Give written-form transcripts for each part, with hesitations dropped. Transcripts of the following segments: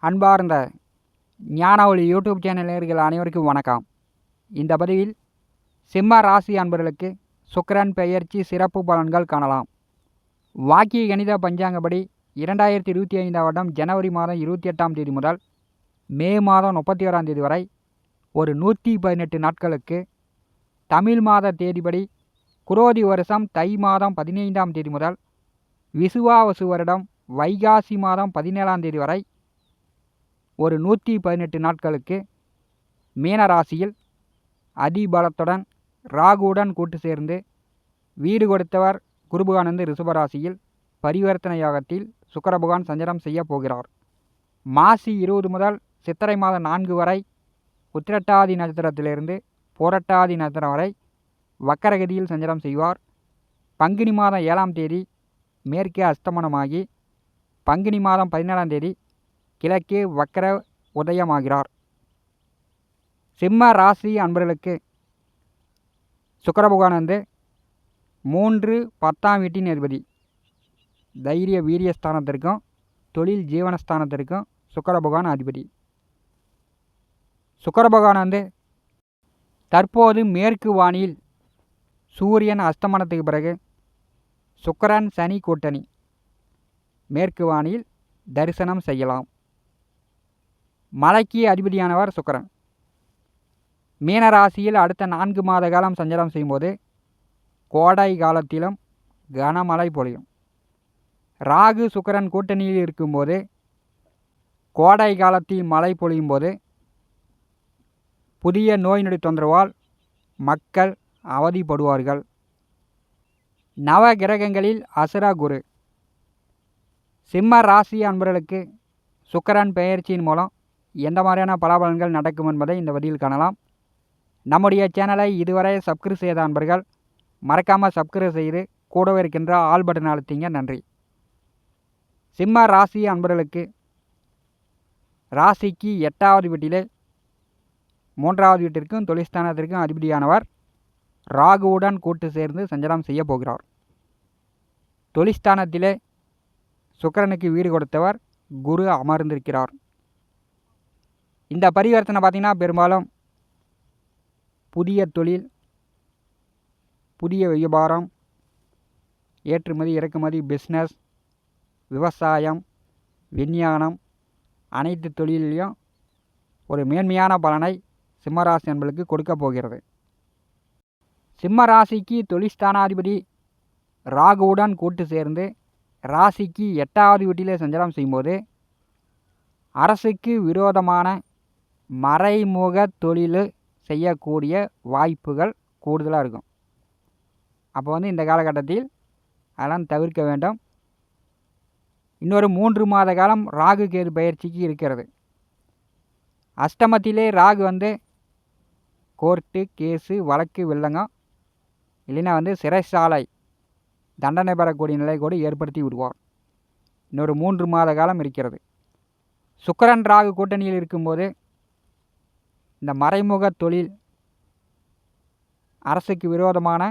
அன்பார்ந்த ஞான ஒளி யூடியூப் சேனல் நேயர்கள் அனைவருக்கும் வணக்கம். இந்த பதிவில் சிம்ம ராசி அன்பர்களுக்கு சுக்கிரன் பெயர்ச்சி சிறப்பு பலன்கள் காணலாம். வாக்கிய கணித பஞ்சாங்கப்படி 2025 வருடம் ஜனவரி மாதம் 28ஆம் தேதி முதல் மே மாதம் 31ஆம் தேதி வரை ஒரு 118 நாட்களுக்கு, தமிழ் மாத தேதிப்படி குரோதி வருஷம் தை மாதம் 15ஆம் தேதி முதல் விசுவாவசு வருடம் வைகாசி மாதம் 17ஆம் தேதி வரை ஒரு 118 நாட்களுக்கு மீனராசியில் அதிபலத்துடன் ராகுவுடன் கூட்டு சேர்ந்து வீடு கொடுத்தவர் குருபகானந்து ரிஷபராசியில் பரிவர்த்தனை யோகத்தில் சுக்கிர பகவான் சஞ்சாரம் செய்ய போகிறார். மாசி 20 முதல் சித்திரை மாதம் 4 வரை உத்திரட்டாதி நட்சத்திரத்திலிருந்து புரட்டாதி நட்சத்திரம் வரை வக்கரகதியில் சஞ்சாரம் செய்வார். பங்குனி மாதம் 7ஆம் தேதி மேற்கே அஸ்தமனமாகி பங்குனி மாதம் 17ஆம் தேதி கிழக்கே வக்கர உதயமாகிறார். சிம்ம ராசி அன்பர்களுக்கு சுக்கிர பகவான் 3, 10ஆம் வீட்டின் அதிபதி. தைரிய வீரியஸ்தானத்திற்கும் தொழில் ஜீவனஸ்தானத்திற்கும் சுக்கிர பகவான் அதிபதி. சுக்கிர பகவான் தற்போது மேற்கு வானில் சூரியன் அஸ்தமனத்துக்கு பிறகு சுக்கிரன் சனி கூட்டணி மேற்கு வானில் தரிசனம் செய்யலாம். மலைக்கு அதிபதியானவர் சுக்கிரன். மீனராசியில் அடுத்த 4 மாத காலம் சஞ்சாரம் செய்யும்போது கோடை காலத்திலும் கனமழை பொழியும். ராகு சுக்கிரன் கூட்டணியில் இருக்கும்போது கோடை காலத்தில் மழை பொழியும் போது புதிய நோய் நொடி தொந்தரவால் மக்கள் அவதிப்படுவார்கள். நவ கிரகங்களில் அசுர குரு. சிம்ம ராசி அன்பர்களுக்கு சுக்கிரன் பெயர்ச்சியின் மூலம் எந்த மாதிரியான பலாபலன்கள் நடக்கும் என்பதை இந்த பதிவில் காணலாம். நம்முடைய சேனலை இதுவரை சப்ஸ்கிரைப் செய்த அன்பர்கள் மறக்காமல் சப்ஸ்கிரைப் செய்து கூடவே இருக்கின்ற ஆல் பட்டன் அழுத்திங்க. நன்றி. சிம்ம ராசி அன்பர்களுக்கு ராசிக்கு 8ஆவது வீட்டிலே 3ஆவது வீட்டிற்கும் தொழில்ஸ்தானத்திற்கும் அதிபதியானவர் ராகுவுடன் கூட்டு சேர்ந்து சஞ்சாரம் செய்ய போகிறார். தொழில்ஸ்தானத்திலே சுக்கிரனுக்கு வீடு கொடுத்தவர் குரு அமர்ந்திருக்கிறார். இந்த பரிவர்த்தனை பார்த்திங்கன்னா பெரும்பாலும் புதிய தொழில், புதிய வியாபாரம், ஏற்றுமதி இறக்குமதி, பிஸ்னஸ், விவசாயம், விஞ்ஞானம் அனைத்து தொழிலையும் ஒரு மேன்மையான பலனை சிம்மராசி என்பளுக்கு கொடுக்க போகிறது. சிம்ம ராசிக்கு தொழில்ஸ்தானாதிபதி ராகுவுடன் கூட்டு சேர்ந்து ராசிக்கு 8ஆவது வீட்டிலே சஞ்சாரம் செய்யும்போது அரசுக்கு விரோதமான மறைமுக தொழில் செய்யக்கூடிய வாய்ப்புகள் கூடுதலாக இருக்கும். அப்போ இந்த காலகட்டத்தில் அதெல்லாம் தவிர்க்க வேண்டும். இன்னொரு 3 மாத காலம் ராகு கேது பயிற்சிக்கு இருக்கிறது. அஷ்டமத்திலே ராகு கோர்ட்டு கேஸு வழக்கு வில்லங்கம் இல்லைன்னா சிறைச்சாலை தண்டனை பெறக்கூடிய நிலை கூட ஏற்படுத்தி விடுவார். இன்னொரு 3 மாத காலம் இருக்கிறது. சுக்கிரன் ராகு கூட்டணியில் இருக்கும்போது இந்த மறைமுக தொழில், அரசுக்கு விரோதமான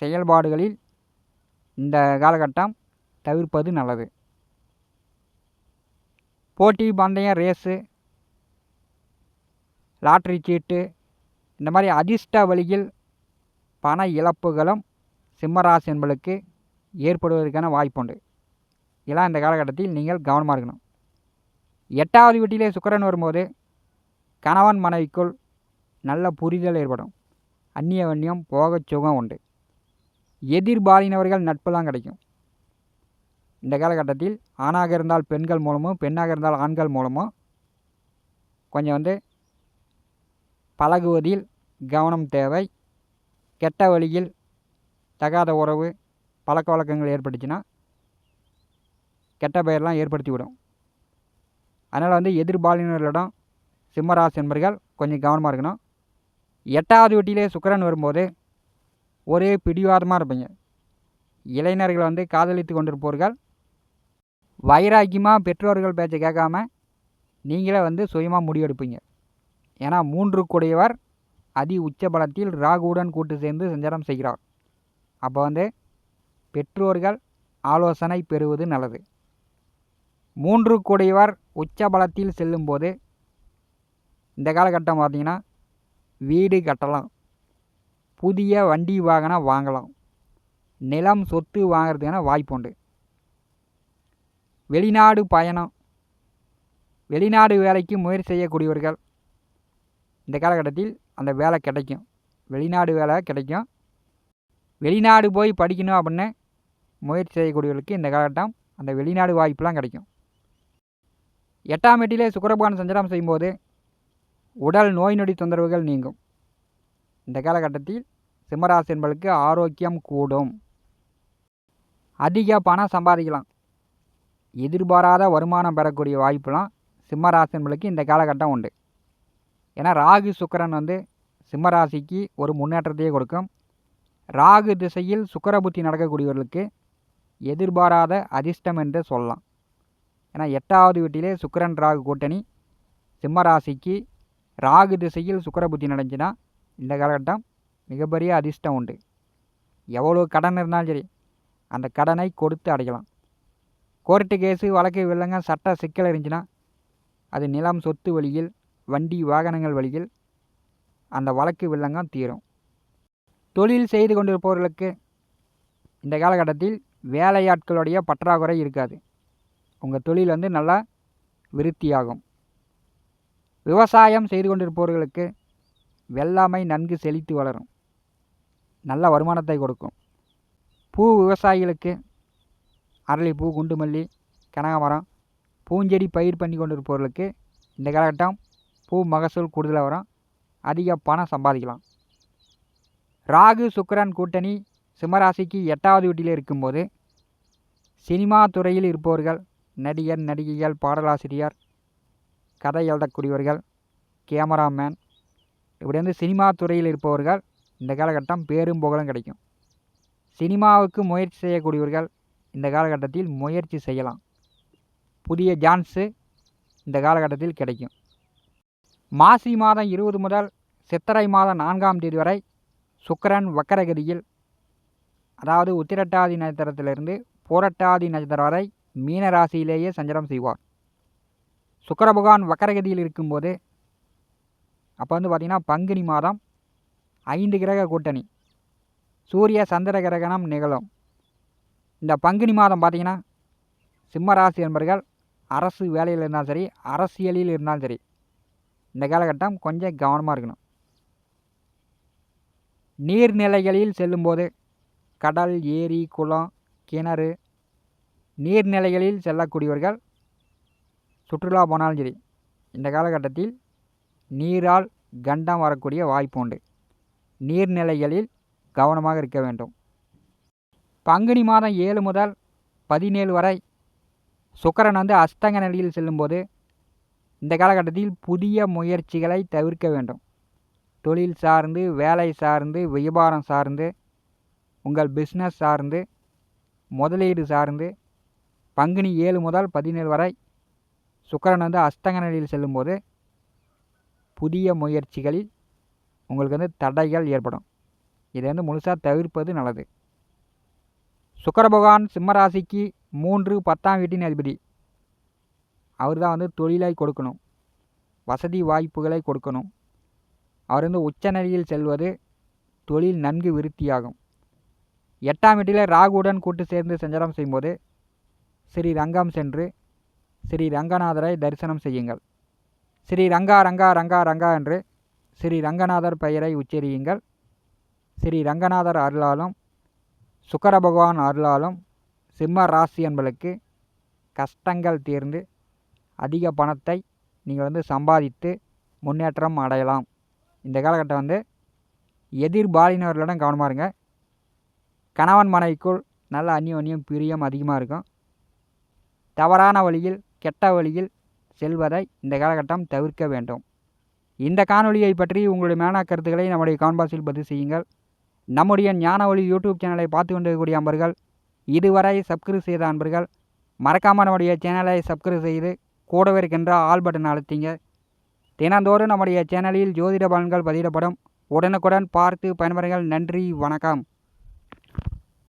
செயல்பாடுகளில் இந்த காலகட்டம் தவிர்ப்பது நல்லது. போட்டி பந்தயம், ரேஸு, லாட்ரி சீட்டு இந்த மாதிரி அதிர்ஷ்ட வழியில் பண இழப்புகளும் சிம்மராசி என்பளுக்கு ஏற்படுவதற்கான வாய்ப்புண்டு. இதெல்லாம் இந்த காலகட்டத்தில் நீங்கள் கவனமாக இருக்கணும். 8ஆவது வீட்டிலே சுக்கிரன் வரும்போது கணவன் மனைவிக்குள் நல்ல புரிதல் ஏற்படும். அந்நியவன்யம் போகச் சுகம் உண்டு. எதிர்பாலினவர்கள் நட்புலாம் கிடைக்கும். இந்த காலகட்டத்தில் ஆணாக இருந்தால் பெண்கள் மூலமும் பெண்ணாக இருந்தால் ஆண்கள் மூலமும் கொஞ்சம் பழகுவதில் கவனம் தேவை. கெட்ட வழியில் தகாத உறவு பழக்க வழக்கங்கள் ஏற்பட்டுச்சுன்னா கெட்ட பெயர்லாம் ஏற்படுத்தி விடும். அதனால் எதிர்பாலினர்களிடம் சிம்மராசி என்பர்கள் கொஞ்சம் கவனமாக இருக்கணும். 8ஆவது வீட்டிலே சுக்கிரன் வரும்போது ஒரே பிடிவாதமாக இருப்பீங்க. இளைஞர்கள் காதலித்து கொண்டிருப்பவர்கள் வைராக்கியமாக பெற்றோர்கள் பேச்சை கேட்காம நீங்களே சுயமாக முடிவெடுப்பீங்க. ஏன்னா 3 கூடியவர் அதி உச்ச பலத்தில் ராகுவுடன் கூட்டு சேர்ந்து சஞ்சாரம் செய்கிறார். அப்போ பெற்றோர்கள் ஆலோசனை பெறுவது நல்லது. 3 கூடியவர் உச்ச பலத்தில் செல்லும்போது இந்த காலகட்டம் பார்த்திங்கன்னா வீடு கட்டலாம், புதிய வண்டி வாகனம் வாங்கலாம், நிலம் சொத்து வாங்கிறதுக்கான வாய்ப்பு உண்டு. வெளிநாடு பயணம், வெளிநாடு வேலைக்கு முயற்சி செய்யக்கூடியவர்கள் இந்த காலகட்டத்தில் அந்த வேலை கிடைக்கும், வெளிநாடு வேலை கிடைக்கும். வெளிநாடு போய் படிக்கணும் அப்படின்னு முயற்சி செய்யக்கூடியவர்களுக்கு இந்த காலகட்டம் அந்த வெளிநாடு வாய்ப்புலாம் கிடைக்கும். 8ஆம் வீட்டிலே சுக்கிரபகவான் சஞ்சாரம் செய்யும்போது உடல் நோய் நொடி தொந்தரவுகள் நீங்கும். இந்த காலகட்டத்தில் சிம்மராசி என்பவர்களுக்கு ஆரோக்கியம் கூடும். அதிக பணம் சம்பாதிக்கலாம், எதிர்பாராத வருமானம் பெறக்கூடிய வாய்ப்புலாம் சிம்மராசி என்பவர்களுக்கு இந்த காலகட்டம் உண்டு. ஏன்னா ராகு சுக்கிரன் சிம்மராசிக்கு ஒரு முன்னேற்றத்தையே கொடுக்கும். ராகு திசையில் சுக்கிர புத்தி நடக்கக்கூடியவர்களுக்கு எதிர்பாராத அதிர்ஷ்டம் என்று சொல்லலாம். ஏன்னா 8வது வீட்டிலே சுக்கிரன் ராகு கூட்டணி சிம்மராசிக்கு ராகு திசையில் சுக்கிர புத்தி நடந்துச்சுன்னா இந்த காலகட்டம் மிகப்பெரிய அதிர்ஷ்டம் உண்டு. எவ்வளோ கடன் இருந்தாலும் சரி அந்த கடனை கொடுத்து அடைக்கலாம். கோர்ட்டு கேஸு வழக்கு வில்லங்க சட்ட சிக்கல் இருந்துச்சுன்னா அது நிலம் சொத்து வழியில், வண்டி வாகனங்கள் வழியில் அந்த வழக்கு வில்லங்கம் தீரும். தொழில் செய்து கொண்டிருப்பவர்களுக்கு இந்த காலகட்டத்தில் வேலையாட்களுடைய பற்றாக்குறை இருக்காது. உங்கள் தொழில் நல்லா விருத்தியாகும். விவசாயம் செய்து கொண்டிருப்பவர்களுக்கு வெள்ளாமை நன்கு செழித்து வளரும், நல்ல வருமானத்தை கொடுக்கும். பூ விவசாயிகளுக்கு அரளிப்பூ, குண்டுமல்லி, கனகாமரம், பூஞ்செடி பயிர் பண்ணி கொண்டிருப்பவர்களுக்கு இந்த காலகட்டம் பூ மகசூல் கூடுதலாக வரும், அதிக பணம் சம்பாதிக்கலாம். ராகு சுக்கிரன் கூட்டணி சிம்மராசிக்கு 8வது வீட்டில் இருக்கும்போது சினிமா துறையில் இருப்பவர்கள், நடிகர், நடிகைகள், பாடலாசிரியர், கதை எழுதக்கூடியவர்கள், கேமராமேன், இப்படி சினிமா துறையில் இருப்பவர்கள் இந்த காலகட்டம் பேரும் புகழும் கிடைக்கும். சினிமாவுக்கு முயற்சி செய்யக்கூடியவர்கள் இந்த காலகட்டத்தில் முயற்சி செய்யலாம், புதிய சான்ஸு இந்த காலகட்டத்தில் கிடைக்கும். மாசி மாதம் 20 முதல் சித்திரை மாதம் 4ஆம் தேதி வரை சுக்கிரன் வக்கரகதியில், அதாவது உத்திரட்டாதி நட்சத்திரத்திலிருந்து பூரட்டாதி நட்சத்திரம் வரை மீன ராசியிலேயே சஞ்சாரம் செய்வார். சுக்கிர பகவான் வக்கரகதியில் இருக்கும்போது அப்போ பார்த்திங்கன்னா பங்குனி மாதம் 5 கிரக கூட்டணி சூரிய சந்திர கிரகணம் நிகழும். இந்த பங்குனி மாதம் பார்த்திங்கன்னா சிம்மராசி என்பவர்கள் அரசு வேலையில் இருந்தாலும் சரி, அரசியலில் இருந்தாலும் சரி இந்த காலகட்டம் கொஞ்சம் கவனமாக இருக்கணும். நீர்நிலைகளில் செல்லும்போது கடல், ஏரி, குளம், கிணறு, நீர்நிலைகளில் செல்லக்கூடியவர்கள் சுற்றுலா போனாலும் சரி இந்த காலகட்டத்தில் நீரால் கண்டம் வரக்கூடிய வாய்ப்பு உண்டு. நீர்நிலைகளில் கவனமாக இருக்க வேண்டும். பங்குனி மாதம் 7 முதல் 17 வரை சுக்கிரன் அஸ்தங்க நிலையில் செல்லும்போது இந்த காலகட்டத்தில் புதிய முயற்சிகளை தவிர்க்க வேண்டும். தொழில் சார்ந்து, வேலை சார்ந்து, வியாபாரம் சார்ந்து, உங்கள் பிஸ்னஸ் சார்ந்து, முதலீடு சார்ந்து பங்குனி 7 முதல் 17 வரை சுக்கிரன் அஸ்தங்க நிலையில் செல்லும்போது புதிய முயற்சிகளில் உங்களுக்கு தடைகள் ஏற்படும். இதை முழுசாக தவிர்ப்பது நல்லது. சுக்கிர பகவான் சிம்மராசிக்கு 3, 10ஆம் வீட்டின் அதிபதி. அவர் தான் தொழிலை கொடுக்கணும், வசதி வாய்ப்புகளை கொடுக்கணும். அவர் உச்ச நிலையில் செல்வது தொழில் நன்கு விருத்தியாகும். 8ஆம் வீட்டில் ராகுவுடன் கூட்டு சேர்ந்து சஞ்சாரம் செய்யும்போது ஸ்ரீ ரங்கம் சென்று ஸ்ரீ ரங்கநாதரை தரிசனம் செய்யுங்கள். ஸ்ரீ ரங்கா ரங்கா ரங்கா ரங்கா என்று ஸ்ரீ ரங்கநாதர் பெயரை உச்சரியுங்கள். ஸ்ரீ ரங்கநாதர் அருளாலும் சுக்கிர பகவான் அருளாலும் சிம்ம ராசி என்பவர்களுக்கு கஷ்டங்கள் தீர்ந்து அதிக பணத்தை நீங்கள் சம்பாதித்து முன்னேற்றம் அடையலாம். இந்த காலகட்டம் எதிர்பாலினவர்களிடம் கவனமாக இருங்க. கணவன் மனைவிக்குள் நல்ல அந்யோன்யம் பிரியம் அதிகமாக இருக்கும். தவறான வழியில், கெட்ட வழியில் செல்வதை இந்த காலகட்டம் தவிர்க்க வேண்டும். இந்த காணொலியை பற்றி உங்களுடைய மேலான கருத்துக்களை நம்முடைய கமெண்ட் பாக்ஸில் பதிவு செய்யுங்கள். நம்முடைய ஞானவழி யூடியூப் சேனலை பார்த்து கொண்டிருக்கக்கூடிய அன்பர்கள், இதுவரை சப்ஸ்கிரைப் செய்த அன்பர்கள் மறக்காமல் நம்முடைய சேனலை சப்ஸ்கிரைப் செய்து கூடவே இருக்கின்ற ஆல் பட்டன் அழுத்திங்க. தினந்தோறும் நம்முடைய சேனலில் ஜோதிட பலன்கள் பதிவிடப்படும். உடனுக்குடன் பார்த்து பயன்பெறுங்கள். நன்றி, வணக்கம்.